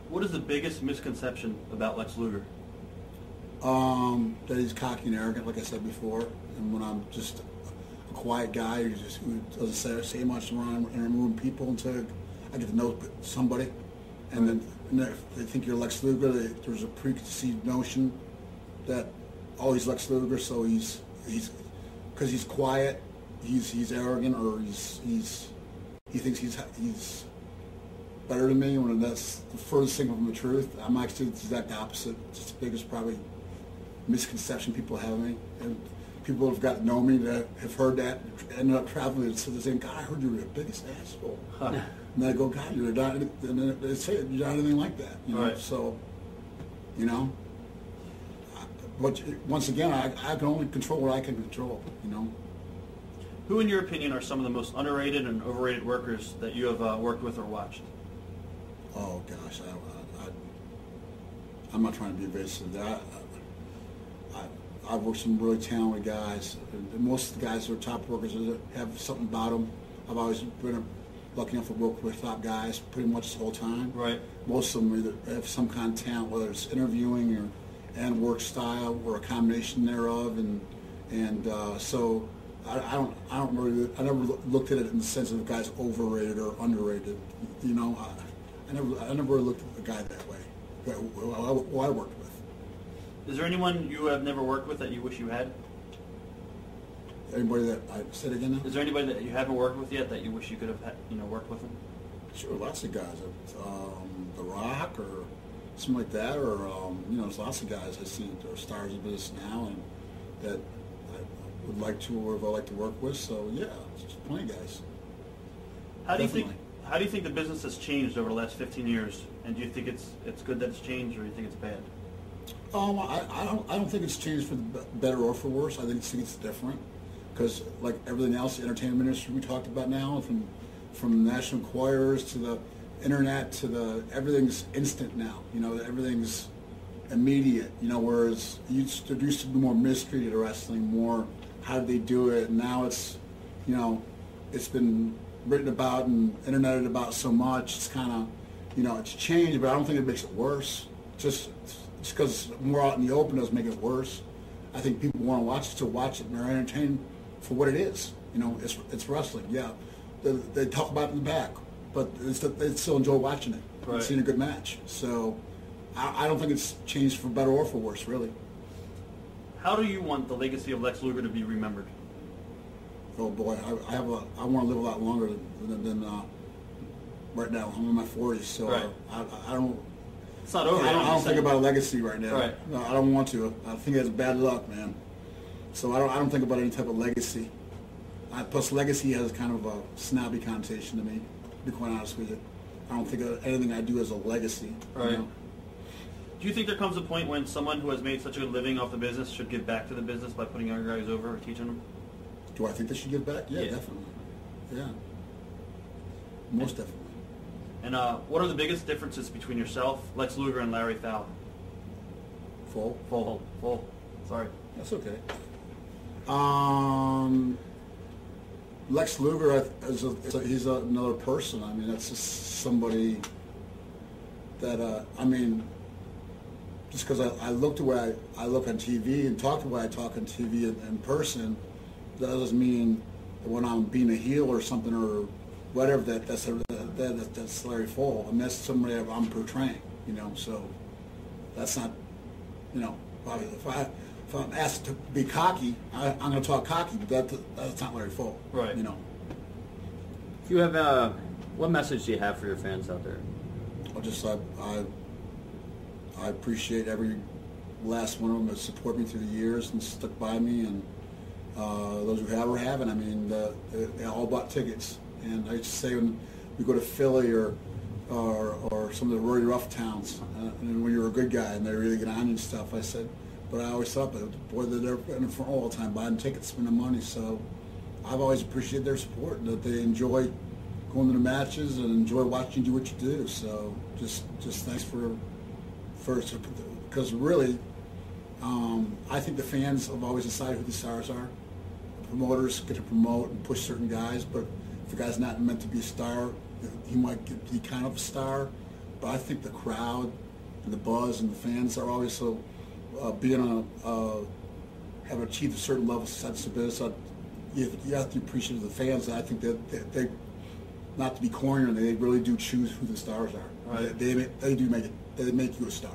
What is the biggest misconception about Lex Luger? That he's cocky and arrogant, like I said before. And when I'm just a quiet guy who doesn't say much around in a room with people until I get to know somebody. And then they think you're Lex Luger. There's a preconceived notion that, oh, he's Lex Luger, so he's because he's quiet, he's arrogant, or he thinks he's better than me, when that's the furthest thing from the truth. I'm actually the exact opposite. It's the biggest probably misconception people have of me. And people have got to know me that have heard that, ended up traveling and said the same, God, I heard you were the biggest asshole. Huh. And I go, God, you're not, and then they say, you're not anything like that. You know? Right. So, you know, but once again, I can only control what I can control, you know. Who, in your opinion, are some of the most underrated and overrated workers that you have worked with or watched? Oh, gosh, I'm not trying to be evasive. I've worked with some really talented guys. And most of the guys who are top workers have something about them. I've always been lucky enough to work with top guys pretty much the whole time. Right. Most of them either have some kind of talent, whether it's interviewing and work style, or a combination thereof. So I never looked at it in the sense of the guy's overrated or underrated. You know, I never really looked at the guy that way. Who I worked with. Is there anyone you have never worked with that you wish you had? Anybody that I said again now? Is there anybody that you haven't worked with yet that you wish you could have worked with them? Sure, lots of guys. The Rock or something like that, or there's lots of guys I see that are stars of business now and that I would like to or would like to work with. So yeah, there's plenty of guys. How do you think the business has changed over the last 15 years? And do you think it's good that it's changed, or do you think it's bad? I don't think it's changed for the better or for worse. I think it's different, because like everything else, the entertainment industry we talked about now, from National Enquirers to the internet to everything's instant now. You know, everything's immediate. You know, whereas there used to be more mystery to wrestling, more how did they do it, and now it's been written about and interneted about so much. It's kind of, it's changed, but I don't think it makes it worse. Just because more out in the open doesn't make it worse. I think people want to watch it and they're entertained for what it is. You know, it's wrestling. Yeah, they talk about it in the back, but they still enjoy watching it and seeing a good match. So I don't think it's changed for better or for worse, really. How do you want the legacy of Lex Luger to be remembered? Oh boy, I want to live a lot longer than right now. I'm in my 40s, so right. I don't. It's not over. I don't think about a legacy right now. Right. No, I don't want to. I think that's bad luck, man. So I don't think about any type of legacy. Plus, legacy has kind of a snobby connotation to me, to be quite honest with you. I don't think of anything I do as a legacy. Right. You know? Do you think there comes a point when someone who has made such a good living off the business should give back to the business by putting younger guys over or teaching them? Do I think they should give back? Yeah, definitely. Yeah. Most definitely. And what are the biggest differences between yourself, Lex Luger, and Larry Fowler? Full. Sorry. That's okay. Lex Luger, he's another person. I mean, that's just somebody that, just because I look the way I look on TV and talk the way I talk on TV in person, that doesn't mean that when I'm being a heel or something or whatever, that's Larry Full. I mean, that's somebody I'm portraying, so that's not, if I'm asked to be cocky, I'm going to talk cocky, but that's not Larry Full. Right. Do you have, what message do you have for your fans out there? I appreciate every last one of them that support me through the years and stuck by me, and those who have or haven't. I mean, they all bought tickets. And I used to say when we go to Philly or some of the really rough towns, and when you're a good guy and they really get on you and stuff, I said, but I always thought, boy, they're in the front all the time buying tickets, spending money. So I've always appreciated their support and that they enjoy going to the matches and enjoy watching you do what you do. So just thanks for because really, I think the fans have always decided who the stars are. The promoters get to promote and push certain guys, but if the guy's not meant to be a star, he might be kind of a star, But I think the crowd and the buzz and the fans are always so have achieved a certain level of success of business. You have to appreciate the fans. I think that they not to be corny, they really do choose who the stars are. Right. They do make it. They make you a star.